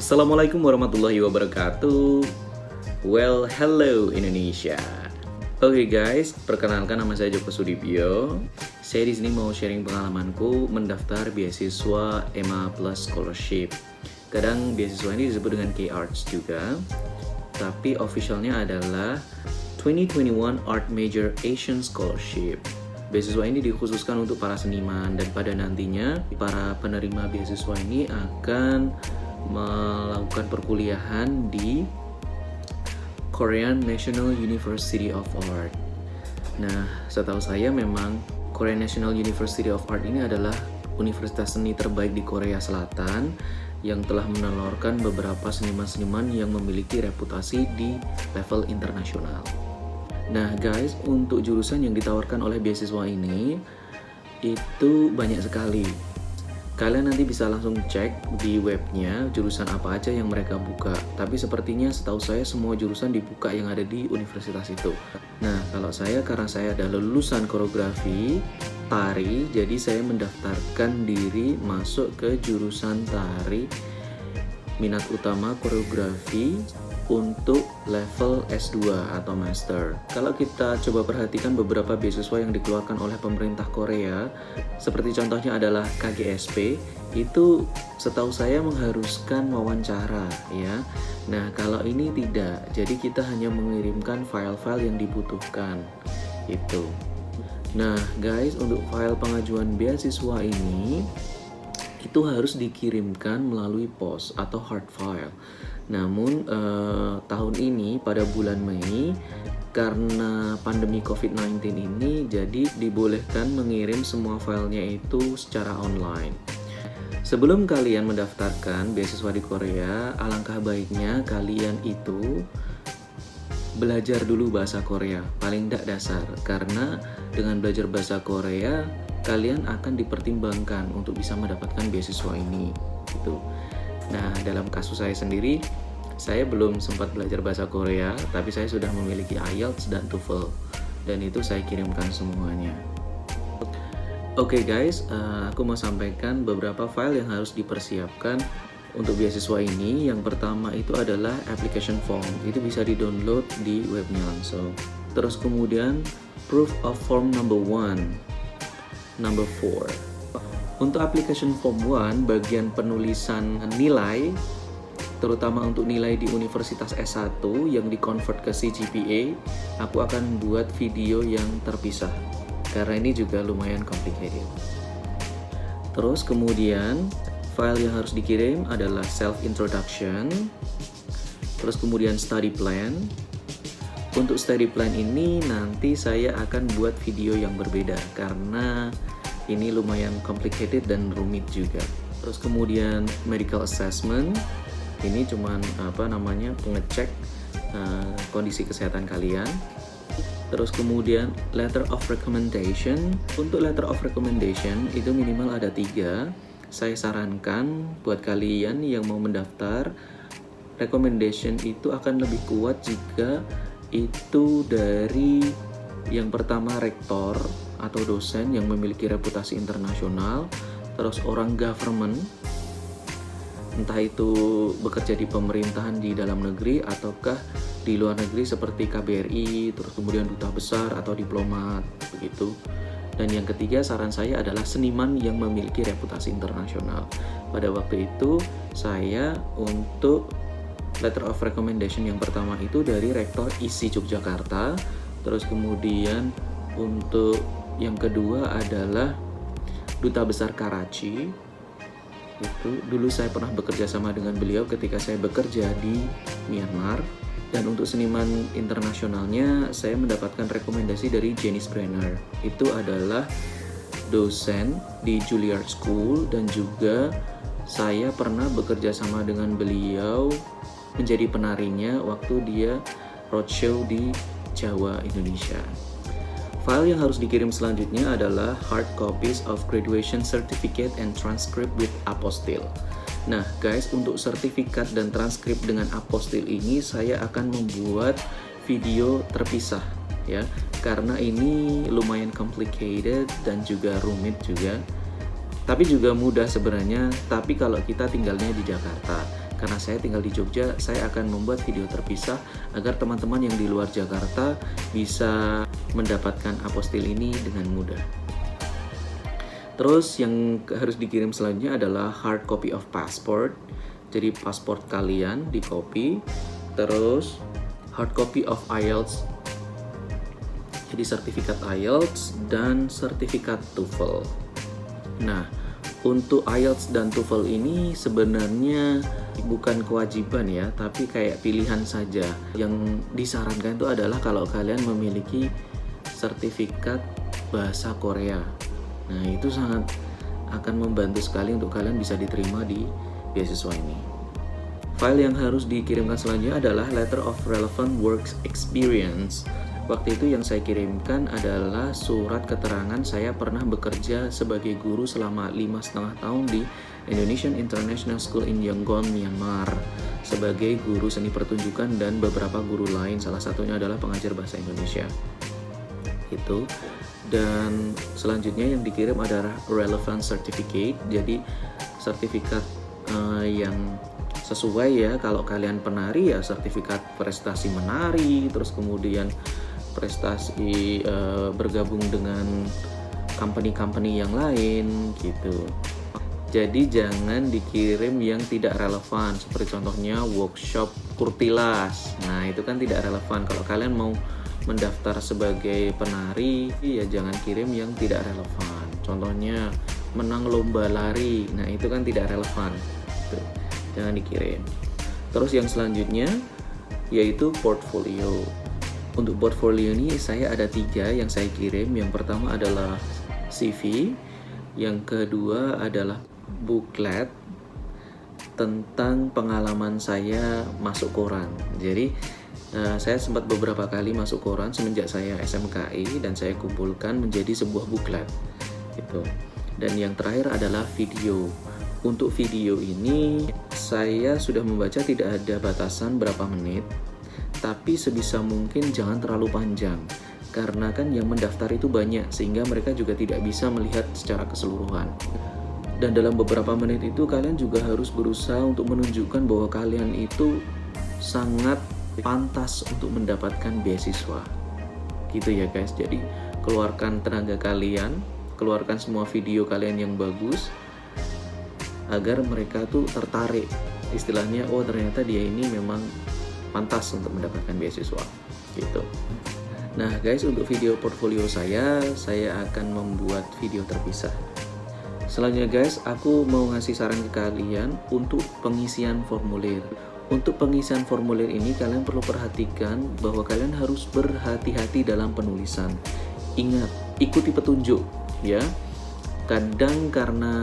Assalamualaikum warahmatullahi wabarakatuh. Well, hello Indonesia. Oke guys, perkenalkan nama saya Joko Sudibyo. Saya di sini mau sharing pengalamanku mendaftar beasiswa EMA Plus Scholarship. Kadang beasiswa ini disebut dengan K-Arts juga, tapi officialnya adalah 2021 Art Major Asian Scholarship. Beasiswa ini dikhususkan untuk para seniman dan pada nantinya para penerima beasiswa ini akan melakukan perkuliahan di Korean National University of Art. Nah, setahu saya memang Korean National University of Art ini adalah universitas seni terbaik di Korea Selatan yang telah menelurkan beberapa seniman-seniman yang memiliki reputasi di level internasional. Nah guys, untuk jurusan yang ditawarkan oleh beasiswa ini itu banyak sekali. Kalian nanti bisa langsung cek di webnya jurusan apa aja yang mereka buka. Tapi sepertinya setahu saya semua jurusan dibuka yang ada di universitas itu. Nah, kalau saya karena saya adalah lulusan koreografi tari, jadi saya mendaftarkan diri masuk ke jurusan tari minat utama koreografi untuk level S2 atau master. Kalau kita coba perhatikan beberapa beasiswa yang dikeluarkan oleh pemerintah Korea, seperti contohnya adalah KGSP, itu setahu saya mengharuskan wawancara ya. Nah, kalau ini tidak. Jadi kita hanya mengirimkan file-file yang dibutuhkan. Itu. Nah, guys, untuk file pengajuan beasiswa ini itu harus dikirimkan melalui pos atau hard file. Namun tahun ini pada bulan Mei karena pandemi COVID-19 ini jadi dibolehkan mengirim semua filenya itu secara online. Sebelum kalian mendaftarkan beasiswa di Korea, alangkah baiknya kalian itu belajar dulu bahasa Korea, paling tidak dasar. Karena dengan belajar bahasa Korea, kalian akan dipertimbangkan untuk bisa mendapatkan beasiswa ini gitu. Nah, dalam kasus saya sendiri, saya belum sempat belajar bahasa Korea, tapi saya sudah memiliki IELTS dan TOEFL, dan itu saya kirimkan semuanya. Oke guys, aku mau sampaikan beberapa file yang harus dipersiapkan untuk beasiswa ini. Yang pertama itu adalah application form, itu bisa di-download di webnya langsung. Terus kemudian proof of form number 1, number 4. Untuk application form 1, bagian penulisan nilai, terutama untuk nilai di Universitas S1 yang di-convert ke CGPA, aku akan buat video yang terpisah, karena ini juga lumayan complicated. Terus kemudian, file yang harus dikirim adalah self-introduction, terus kemudian study plan. Untuk study plan ini nanti saya akan buat video yang berbeda, karena ini lumayan complicated dan rumit juga. Terus kemudian medical assessment, ini cuman pengecek kondisi kesehatan kalian. Terus kemudian letter of recommendation. Untuk letter of recommendation itu minimal ada 3. Saya sarankan buat kalian yang mau mendaftar, recommendation itu akan lebih kuat jika itu dari yang pertama rektor atau dosen yang memiliki reputasi internasional, terus orang government, entah itu bekerja di pemerintahan di dalam negeri ataukah di luar negeri seperti KBRI, terus kemudian duta besar atau diplomat begitu. Dan yang ketiga saran saya adalah seniman yang memiliki reputasi internasional. Pada waktu itu saya untuk letter of recommendation yang pertama itu dari rektor ISI Yogyakarta, terus kemudian untuk yang kedua adalah duta besar Karachi. Itu dulu saya pernah bekerja sama dengan beliau ketika saya bekerja di Myanmar. Dan untuk seniman internasionalnya saya mendapatkan rekomendasi dari Janice Brenner. Itu adalah dosen di Juilliard School dan juga saya pernah bekerja sama dengan beliau menjadi penarinya waktu dia roadshow di Jawa, Indonesia. File yang harus dikirim selanjutnya adalah hard copies of graduation certificate and transcript with apostille. Nah guys, untuk sertifikat dan transkrip dengan apostille ini saya akan membuat video terpisah ya, karena ini lumayan complicated dan juga rumit juga. Tapi juga mudah sebenarnya, tapi kalau kita tinggalnya di Jakarta. karena saya tinggal di Jogja, saya akan membuat video terpisah agar teman-teman yang di luar Jakarta bisa mendapatkan apostil ini dengan mudah. Terus yang harus dikirim selanjutnya adalah hard copy of passport. Jadi paspor kalian di copy. Terus hard copy of IELTS. Jadi sertifikat IELTS dan sertifikat TOEFL. Nah, untuk IELTS dan TOEFL ini sebenarnya bukan kewajiban ya, tapi kayak pilihan saja. Yang disarankan itu adalah kalau kalian memiliki sertifikat bahasa Korea. Nah, itu sangat akan membantu sekali untuk kalian bisa diterima di beasiswa ini. File yang harus dikirimkan selanjutnya adalah Letter of Relevant Work Experience. Waktu itu yang saya kirimkan adalah surat keterangan saya pernah bekerja sebagai guru selama 5,5 tahun di Indonesian International School in Yangon, Myanmar, sebagai guru seni pertunjukan dan beberapa guru lain, salah satunya adalah pengajar bahasa Indonesia. Itu. Dan selanjutnya yang dikirim adalah Relevant Certificate, jadi sertifikat yang sesuai ya. Kalau kalian penari ya sertifikat prestasi menari, terus kemudian prestasi bergabung dengan company-company yang lain gitu. Jadi jangan dikirim yang tidak relevan, seperti contohnya workshop kurtilas. Nah, itu kan tidak relevan. Kalau kalian mau mendaftar sebagai penari, ya jangan kirim yang tidak relevan. Contohnya menang lomba lari. Nah, itu kan tidak relevan. Tuh, jangan dikirim. Terus yang selanjutnya yaitu portfolio. Untuk portfolio ini saya ada 3 yang saya kirim. Yang pertama adalah CV, yang kedua adalah booklet tentang pengalaman saya masuk koran. Jadi saya sempat beberapa kali masuk koran semenjak saya SMKI dan saya kumpulkan menjadi sebuah booklet gitu. Dan yang terakhir adalah video. Untuk video ini saya sudah membaca tidak ada batasan berapa menit, tapi sebisa mungkin jangan terlalu panjang, karena kan yang mendaftar itu banyak sehingga mereka juga tidak bisa melihat secara keseluruhan. Dan dalam beberapa menit itu kalian juga harus berusaha untuk menunjukkan bahwa kalian itu sangat pantas untuk mendapatkan beasiswa gitu ya guys. Jadi keluarkan tenaga kalian, keluarkan semua video kalian yang bagus agar mereka tuh tertarik, istilahnya oh ternyata dia ini memang pantas untuk mendapatkan beasiswa gitu. Nah guys, untuk video portfolio saya akan membuat video terpisah. Selanjutnya guys, aku mau ngasih saran ke kalian untuk pengisian formulir. Untuk pengisian formulir ini kalian perlu perhatikan bahwa kalian harus berhati-hati dalam penulisan. Ingat, ikuti petunjuk ya. Kadang karena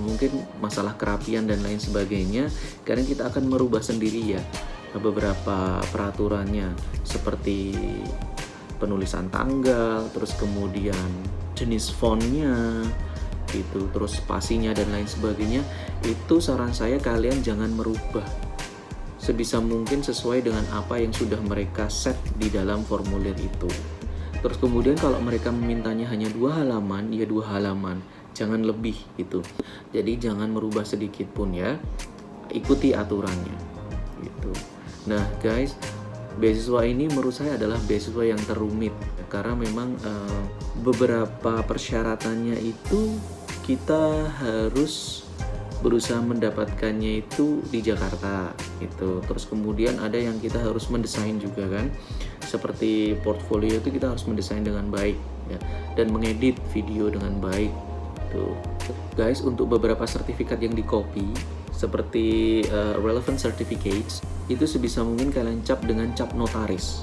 mungkin masalah kerapian dan lain sebagainya, kadang kita akan merubah sendiri ya beberapa peraturannya, seperti penulisan tanggal, terus kemudian jenis fontnya gitu, terus spasinya dan lain sebagainya. Itu saran saya kalian jangan merubah, sebisa mungkin sesuai dengan apa yang sudah mereka set di dalam formulir itu. Terus kemudian kalau mereka memintanya hanya 2 halaman, ya 2 halaman, jangan lebih gitu. Jadi jangan merubah sedikit pun ya, ikuti aturannya gitu. Nah guys, beasiswa ini menurut saya adalah beasiswa yang terumit, karena memang beberapa persyaratannya itu kita harus berusaha mendapatkannya itu di Jakarta gitu. Terus kemudian ada yang kita harus mendesain juga kan, seperti portfolio itu kita harus mendesain dengan baik ya, dan mengedit video dengan baik tuh guys. Untuk beberapa sertifikat yang di copy seperti relevant certificates itu sebisa mungkin kalian cap dengan cap notaris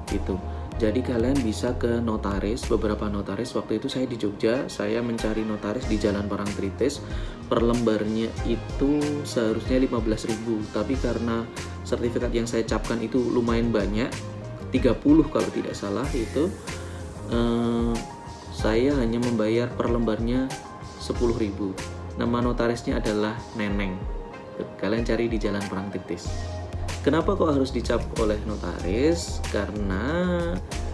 gitu. Jadi kalian bisa ke notaris, beberapa notaris. Waktu itu saya di Jogja, saya mencari notaris di Jalan Parangtritis. Per lembarnya itu seharusnya 15.000, tapi karena sertifikat yang saya capkan itu lumayan banyak, 30 kalau tidak salah itu, saya hanya membayar per lembarnya 10.000. Nama notarisnya adalah Neneng. Kalian cari di Jalan Parangtritis. Kenapa kok harus dicap oleh notaris? Karena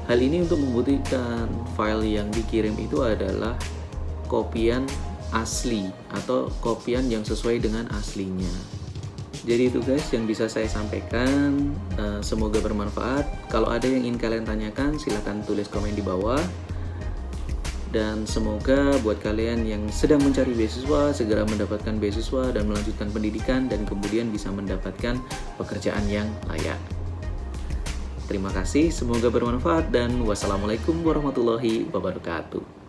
hal ini untuk membuktikan file yang dikirim itu adalah kopian asli atau kopian yang sesuai dengan aslinya Jadi itu guys yang bisa saya sampaikan. Semoga bermanfaat. Kalau ada yang ingin kalian tanyakan, silahkan tulis komen di bawah. Dan semoga buat kalian yang sedang mencari beasiswa, segera mendapatkan beasiswa dan melanjutkan pendidikan, dan kemudian bisa mendapatkan pekerjaan yang layak. Terima kasih, semoga bermanfaat, dan wassalamualaikum warahmatullahi wabarakatuh.